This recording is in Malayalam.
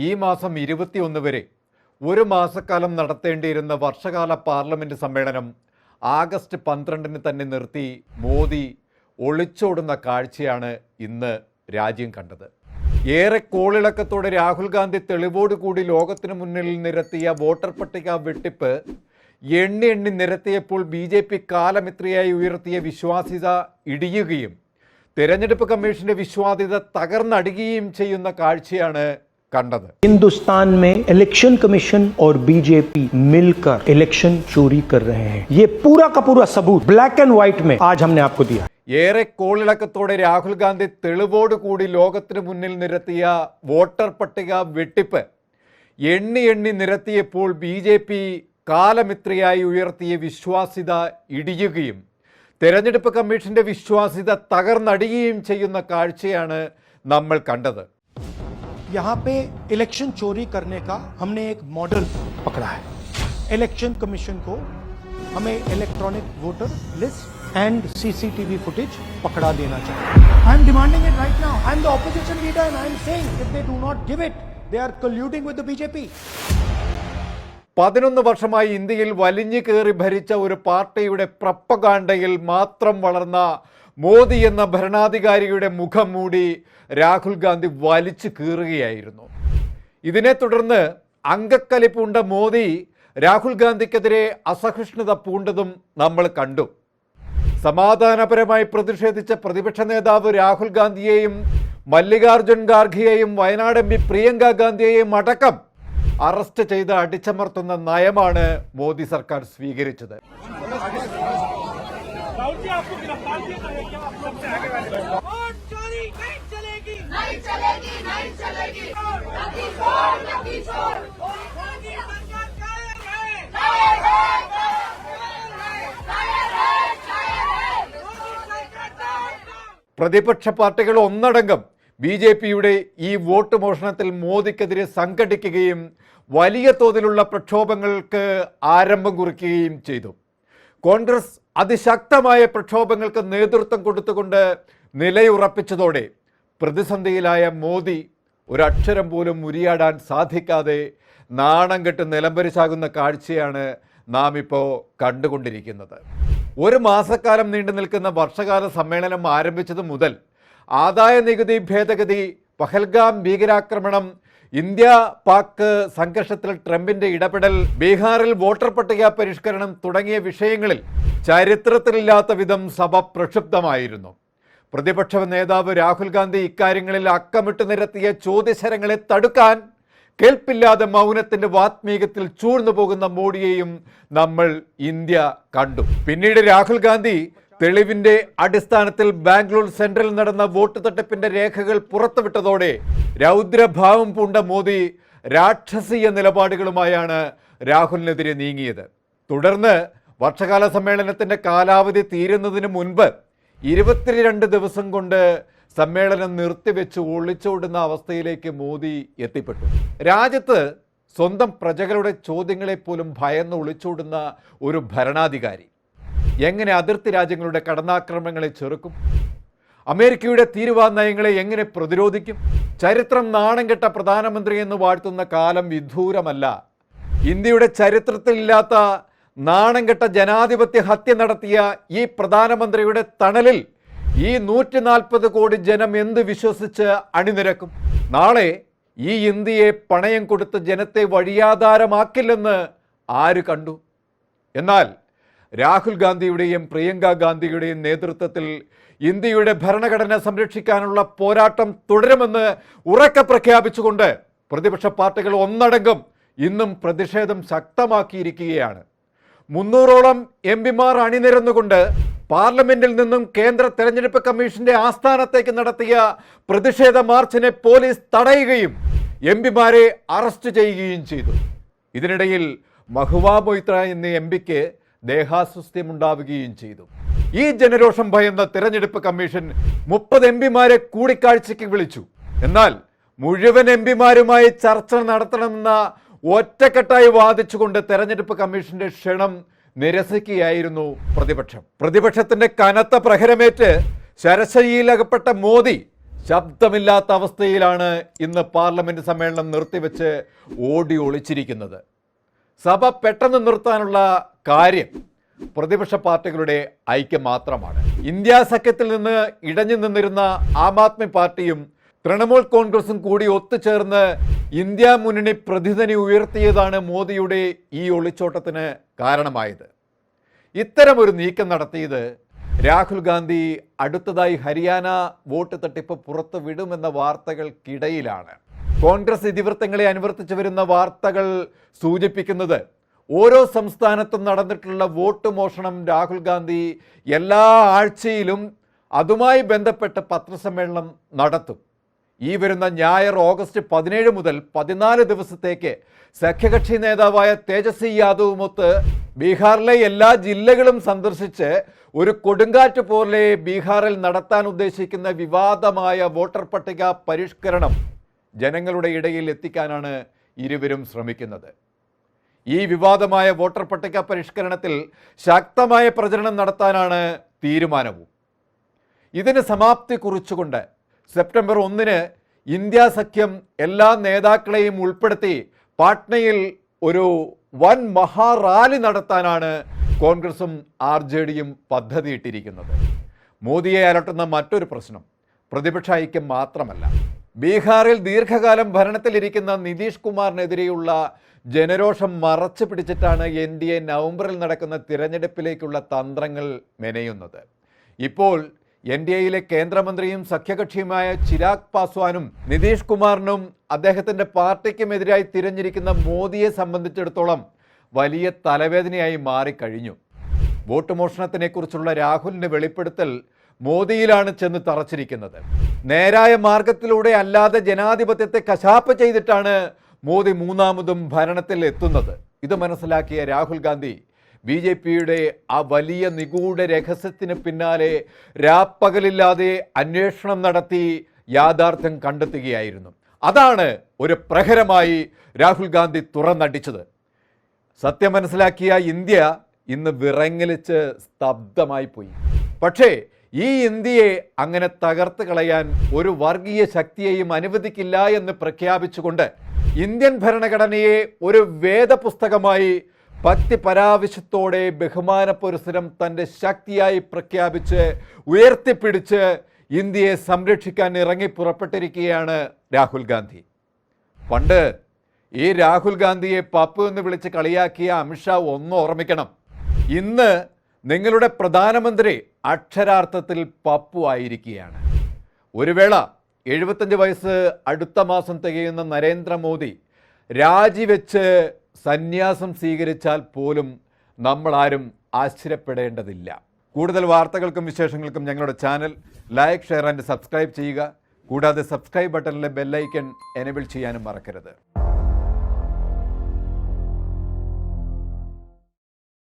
ഈ മാസം 21 വരെ ഒരു മാസക്കാലം നടത്തേണ്ടിയിരുന്ന വർഷകാല പാർലമെന്റ് സമ്മേളനം ആഗസ്റ്റ് 12 തന്നെ നിർത്തി മോദി ഒളിച്ചോടുന്ന കാഴ്ചയാണ് ഇന്ന് രാജ്യം കണ്ടത്. ഏറെ കോളിളക്കത്തോടെ രാഹുൽ ഗാന്ധി തെളിവോടുകൂടി ലോകത്തിനു മുന്നിൽ നിരത്തിയ വോട്ടർ പട്ടിക വെട്ടിപ്പ് എണ്ണി നിരത്തിയപ്പോൾ BJP കാലമിത്രയായി ഉയർത്തിയ വിശ്വാസ്യത ഇടിയുകയും തെരഞ്ഞെടുപ്പ് കമ്മീഷന്റെ വിശ്വാസ്യത തകർന്നടിയുകയും ചെയ്യുന്ന കാഴ്ചയാണ് കണ്ടത്. हिंदुस्तान में इलेक्शन कमीशन और बीजेपी मिलकर इलेक्शन चोरी कर रहे हैं. ये पूरा का पूरा सबूत ब्लैक एंड व्हाइट में आज हमने आपको दिया. ഏറെ കോളിളക്കത്തോടെ രാഹുൽ ഗാന്ധി തെളിവോടുകൂടി ലോകത്തിന് മുന്നിൽ നിരത്തിയ വോട്ടർ പട്ടിക വെട്ടിപ്പ് എണ്ണി നിരത്തിയപ്പോൾ BJP കാലമിത്രയായി ഉയർത്തിയ വിശ്വാസ്യത ഇടിയുകയും തെരഞ്ഞെടുപ്പ് കമ്മീഷന്റെ വിശ്വാസ്യത തകർന്നടിയുകയും ചെയ്യുന്ന കാഴ്ചയാണ് നമ്മൾ കണ്ടത്. यहाँ पे इलेक्शन चोरी करने का हमने एक मॉडल पकड़ा है. इलेक्शन कमीशन को हमें electronic voter list and CCTV footage पकड़ा देना चाहिए. I am demanding it right now. I am the opposition leader and I am saying if they do not give it, they are colluding with the BJP. 11 വർഷമായി ഇന്ത്യയിൽ വലിഞ്ഞു കയറി ഭരിച്ച ഒരു പാർട്ടിയുടെ പ്രപ്പഗാണ്ടയിൽ മാത്രം വളർന്ന മോദി എന്ന ഭരണാധികാരിയുടെ മുഖം മൂടി രാഹുൽ ഗാന്ധി വലിച്ചു കീറുകയായിരുന്നു. ഇതിനെ തുടർന്ന് അംഗക്കലി പൂണ്ട മോദി രാഹുൽ ഗാന്ധിക്കെതിരെ അസഹിഷ്ണുത പൂണ്ടതും നമ്മൾ കണ്ടു. സമാധാനപരമായി പ്രതിഷേധിച്ച പ്രതിപക്ഷ നേതാവ് രാഹുൽ ഗാന്ധിയെയും മല്ലികാർജുൻ ഖാർഗെയെയും വയനാട് MP പ്രിയങ്ക ഗാന്ധിയെയും അടക്കം അറസ്റ്റ് ചെയ്ത് അടിച്ചമർത്തുന്ന നയമാണ് മോദി സർക്കാർ സ്വീകരിച്ചത്. പ്രതിപക്ഷ പാർട്ടികൾ ഒന്നടങ്കം BJPയുടെ ഈ വോട്ട് മോഷണത്തിൽ മോദിക്കെതിരെ സംഘടിക്കുകയും വലിയ തോതിലുള്ള പ്രക്ഷോഭങ്ങൾക്ക് ആരംഭം കുറിക്കുകയും ചെയ്തു. കോൺഗ്രസ് അതിശക്തമായ പ്രക്ഷോഭങ്ങൾക്ക് നേതൃത്വം കൊടുത്തുകൊണ്ട് നിലയുറപ്പിച്ചതോടെ പ്രതിസന്ധിയിലായ മോദി ഒരക്ഷരം പോലും ഉരിയാടാൻ സാധിക്കാതെ നാണം കെട്ട് നിലംപരിശാകുന്ന കാഴ്ചയാണ് നാം ഇപ്പോൾ കണ്ടുകൊണ്ടിരിക്കുന്നത്. ഒരു മാസക്കാലം നീണ്ടു നിൽക്കുന്ന വർഷകാല സമ്മേളനം ആരംഭിച്ചത് മുതൽ ആദായ നികുതി ഭേദഗതി, പഹൽഗാം ഭീകരാക്രമണം, ഇന്ത്യ പാക് സംഘർഷത്തിൽ ട്രംപിന്റെ ഇടപെടൽ, ബീഹാറിൽ വോട്ടർ പട്ടിക പരിഷ്കരണം തുടങ്ങിയ വിഷയങ്ങളിൽ ചരിത്രത്തിലില്ലാത്ത വിധം സഭ പ്രക്ഷുബ്ധമായിരുന്നു. പ്രതിപക്ഷ നേതാവ് രാഹുൽ ഗാന്ധി ഇക്കാര്യങ്ങളിൽ അക്കമിട്ട് നിരത്തിയ ചോദ്യശരങ്ങളെ തടുക്കാൻ കേൾപ്പില്ലാതെ മൗനത്തിന്റെ വാത്മീകത്തിൽ ചൂഴ്ന്നു പോകുന്ന മോഡിയെയും നമ്മൾ ഇന്ത്യ കണ്ടു. പിന്നീട് രാഹുൽ ഗാന്ധി തെളിവിന്റെ അടിസ്ഥാനത്തിൽ ബാംഗ്ലൂർ സെൻട്രലിൽ നടന്ന വോട്ട് തട്ടിപ്പിന്റെ രേഖകൾ പുറത്തുവിട്ടതോടെ രൗദ്രഭാവം പൂണ്ട മോദി രാക്ഷസീയ നിലപാടുകളുമായാണ് രാഹുലിനെതിരെ നീങ്ങിയത്. തുടർന്ന് വർഷകാല സമ്മേളനത്തിന്റെ കാലാവധി തീരുന്നതിന് മുൻപ് 22 ദിവസം കൊണ്ട് സമ്മേളനം നിർത്തിവെച്ച് ഒളിച്ചോടുന്ന അവസ്ഥയിലേക്ക് മോദി എത്തിപ്പെട്ടു. രാജ്യത്ത് സ്വന്തം പ്രജകളുടെ ചോദ്യങ്ങളെപ്പോലും ഭയന്ന് ഒളിച്ചോടുന്ന ഒരു ഭരണാധികാരി എങ്ങനെ അതിർത്തി രാജ്യങ്ങളുടെ കടന്നാക്രമണങ്ങളെ ചെറുക്കും? അമേരിക്കയുടെ തീരുവ നയങ്ങളെ എങ്ങനെ പ്രതിരോധിക്കും? ചരിത്രം നാണം കെട്ട പ്രധാനമന്ത്രി എന്ന് വാഴ്ത്തുന്ന കാലം വിദൂരമല്ല. ഇന്ത്യയുടെ ചരിത്രത്തിലില്ലാത്ത നാണം കെട്ട ജനാധിപത്യ ഹത്യ നടത്തിയ ഈ പ്രധാനമന്ത്രിയുടെ തണലിൽ ഈ 140 കോടി ജനം എന്ത് വിശ്വസിച്ച് അണിനിരക്കും? നാളെ ഈ ഇന്ത്യയെ പണയം കൊടുത്ത് ജനത്തെ വഴിയാധാരമാക്കില്ലെന്ന് ആര് കണ്ടു? എന്നാൽ രാഹുൽ ഗാന്ധിയുടെയും പ്രിയങ്ക ഗാന്ധിയുടെയും നേതൃത്വത്തിൽ ഇന്ത്യയുടെ ഭരണഘടന സംരക്ഷിക്കാനുള്ള പോരാട്ടം തുടരുമെന്ന് ഉറക്കെ പ്രഖ്യാപിച്ചുകൊണ്ട് പ്രതിപക്ഷ പാർട്ടികൾ ഒന്നടങ്കം ഇന്നും പ്രതിഷേധം ശക്തമാക്കിയിരിക്കുകയാണ്. 300ഓളം MPമാർ അണിനിരന്നുകൊണ്ട് പാർലമെന്റിൽ നിന്നും കേന്ദ്ര തെരഞ്ഞെടുപ്പ് കമ്മീഷന്റെ ആസ്ഥാനത്തേക്ക് നടത്തിയ പ്രതിഷേധ മാർച്ചിനെ പോലീസ് തടയുകയും MPമാരെ അറസ്റ്റ് ചെയ്യുകയും ചെയ്തു. ഇതിനിടയിൽ മഹുവ മൊയ്ത്ര എന്ന MPക്ക് ദേഹാസ്വസ്ഥ്യമുണ്ടാവുകയും ചെയ്തു. ഈ ജനരോഷം ഭയന്ന തെരഞ്ഞെടുപ്പ് കമ്മീഷൻ 30 MPമാരെ കൂടിക്കാഴ്ചയ്ക്ക് വിളിച്ചു. എന്നാൽ മുഴുവൻ MPമാരുമായി ചർച്ച നടത്തണമെന്ന ഒറ്റക്കെട്ടായി വാദിച്ചുകൊണ്ട് തെരഞ്ഞെടുപ്പ് കമ്മീഷന്റെ ക്ഷണം നിരസിക്കുകയായിരുന്നു പ്രതിപക്ഷം. പ്രതിപക്ഷത്തിന്റെ കനത്ത പ്രഹരമേറ്റ് ശരശയ്യയിലകപ്പെട്ട മോദി ശബ്ദമില്ലാത്ത അവസ്ഥയിലാണ് ഇന്ന് പാർലമെന്റ് സമ്മേളനം നിർത്തിവെച്ച് ഓടി ഒളിച്ചിരിക്കുന്നത്. സഭ പെട്ടെന്ന് നിർത്താനുള്ള കാര്യം പ്രതിപക്ഷ പാർട്ടികളുടെ ഐക്യം മാത്രമാണ്. ഇന്ത്യ സഖ്യത്തിൽ നിന്ന് ഇടഞ്ഞു നിന്നിരുന്ന ആം ആദ്മി പാർട്ടിയും തൃണമൂൽ കോൺഗ്രസും കൂടി ഒത്തുചേർന്ന് ഇന്ത്യ മുന്നണി പ്രതിനിധി ഉയർത്തിയതാണ് മോദിയുടെ ഈ ഒളിച്ചോട്ടത്തിന് കാരണമായത്. ഇത്തരമൊരു നീക്കം നടത്തിയത് രാഹുൽ ഗാന്ധി അടുത്തതായി ഹരിയാന വോട്ട് തട്ടിപ്പ് പുറത്തു വിടുമെന്ന വാർത്തകൾക്കിടയിലാണ്. കോൺഗ്രസ് ഇതിവൃത്തങ്ങളെ അനുവർത്തിച്ചു വരുന്ന വാർത്തകൾ സൂചിപ്പിക്കുന്നത് ഓരോ സംസ്ഥാനത്തും നടന്നിട്ടുള്ള വോട്ട് മോഷണം രാഹുൽ ഗാന്ധി എല്ലാ ആഴ്ചയിലും അതുമായി ബന്ധപ്പെട്ട് പത്രസമ്മേളനം നടത്തും. ഈ വരുന്ന ഞായർ ഓഗസ്റ്റ് 17 മുതൽ 14 ദിവസത്തേക്ക് സഖ്യകക്ഷി നേതാവായ തേജസ്വി യാദവുമൊത്ത് ബീഹാറിലെ എല്ലാ ജില്ലകളും സന്ദർശിച്ച് ഒരു കൊടുങ്കാറ്റ് പോലെ ബീഹാറിൽ നടത്താൻ ഉദ്ദേശിക്കുന്ന വിവാദമായ വോട്ടർ പട്ടിക പരിഷ്കരണം ജനങ്ങളുടെ ഇടയിൽ എത്തിക്കാനാണ് ഇരുവരും ശ്രമിക്കുന്നത്. ഈ വിവാദമായ വോട്ടർ പട്ടിക പരിഷ്കരണത്തിൽ ശക്തമായ പ്രചരണം നടത്താനാണ് തീരുമാനവും. ഇതിന് സമാപ്തി കുറിച്ചുകൊണ്ട് സെപ്റ്റംബർ 1 ഇന്ത്യ സഖ്യം എല്ലാ നേതാക്കളെയും ഉൾപ്പെടുത്തി പാട്നയിൽ ഒരു വൻ മഹാറാലി നടത്താനാണ് കോൺഗ്രസും RJDയും പദ്ധതിയിട്ടിരിക്കുന്നത്. മോദിയെ അലട്ടുന്ന മറ്റൊരു പ്രശ്നം പ്രതിപക്ഷ ഐക്യം മാത്രമല്ല. ബീഹാറിൽ ദീർഘകാലം ഭരണത്തിലിരിക്കുന്ന നിതീഷ് കുമാറിനെതിരെയുള്ള ജനരോഷം മറച്ചു പിടിച്ചിട്ടാണ് NDA നവംബറിൽ നടക്കുന്ന തിരഞ്ഞെടുപ്പിലേക്കുള്ള തന്ത്രങ്ങൾ മെനയുന്നത്. ഇപ്പോൾ NDAയിലെ കേന്ദ്രമന്ത്രിയും സഖ്യകക്ഷിയുമായ ചിരാഗ് പാസ്വാനും നിതീഷ് കുമാറിനും അദ്ദേഹത്തിൻ്റെ പാർട്ടിക്കുമെതിരായി തിരഞ്ഞിരിക്കുന്ന മോദിയെ സംബന്ധിച്ചിടത്തോളം വലിയ തലവേദനയായി മാറിക്കഴിഞ്ഞു. വോട്ട് മോഷണത്തിനെക്കുറിച്ചുള്ള രാഹുലിൻ്റെ വെളിപ്പെടുത്തൽ മോദിയിലാണ് ചെന്ന് തറച്ചിരിക്കുന്നത്. നേരായ മാർഗത്തിലൂടെ അല്ലാതെ ജനാധിപത്യത്തെ കശാപ്പ് ചെയ്തിട്ടാണ് മോദി മൂന്നാമതും ഭരണത്തിൽ എത്തുന്നത്. ഇത് മനസ്സിലാക്കിയ രാഹുൽ ഗാന്ധി BJPയുടെ ആ വലിയ നിഗൂഢ രഹസ്യത്തിന് പിന്നാലെ രാപ്പകലില്ലാതെ അന്വേഷണം നടത്തി യാഥാർത്ഥ്യം കണ്ടെത്തുകയായിരുന്നു. അതാണ് ഒരു പ്രഹരമായി രാഹുൽ ഗാന്ധി തുറന്നടിച്ചത്. സത്യം മനസ്സിലാക്കിയ ഇന്ത്യ ഇന്ന് വിറങ്ങലിച്ച് സ്തബ്ധമായി പോയി. പക്ഷേ ഈ ഇന്ത്യയെ അങ്ങനെ തകർത്ത് കളയാൻ ഒരു വർഗീയ ശക്തിയെയും അനുവദിക്കില്ല എന്ന് പ്രഖ്യാപിച്ചുകൊണ്ട് ഇന്ത്യൻ ഭരണഘടനയെ ഒരു വേദപുസ്തകമായി ഭക്തി പരാവശ്യത്തോടെ ബഹുമാന പുരസ്സരം തൻ്റെ ശക്തിയായി പ്രഖ്യാപിച്ച് ഉയർത്തിപ്പിടിച്ച് ഇന്ത്യയെ സംരക്ഷിക്കാൻ ഇറങ്ങി പുറപ്പെട്ടിരിക്കുകയാണ് രാഹുൽ ഗാന്ധി. പണ്ട് ഈ രാഹുൽ ഗാന്ധിയെ പപ്പു എന്ന് വിളിച്ച് കളിയാക്കിയ അമിത്ഷാ ഒന്ന് ഓർമ്മിക്കണം, ഇന്ന് നിങ്ങളുടെ പ്രധാനമന്ത്രി അക്ഷരാർത്ഥത്തിൽ പപ്പു ആയിരിക്കുകയാണ്. ഒരു വേള 75 വയസ്സ് അടുത്ത മാസം തികയുന്ന നരേന്ദ്രമോദി രാജിവെച്ച് സന്യാസം സ്വീകരിച്ചാൽ പോലും നമ്മളാരും ആശ്ചര്യപ്പെടേണ്ടതില്ല. കൂടുതൽ വാർത്തകൾക്കും വിശേഷങ്ങൾക്കും ഞങ്ങളുടെ channel like, share and subscribe ചെയ്യുക. കൂടാതെ സബ്സ്ക്രൈബ് ബട്ടണിലെ ബെല്ലൈക്കൺ എനേബിൾ ചെയ്യാനും മറക്കരുത്.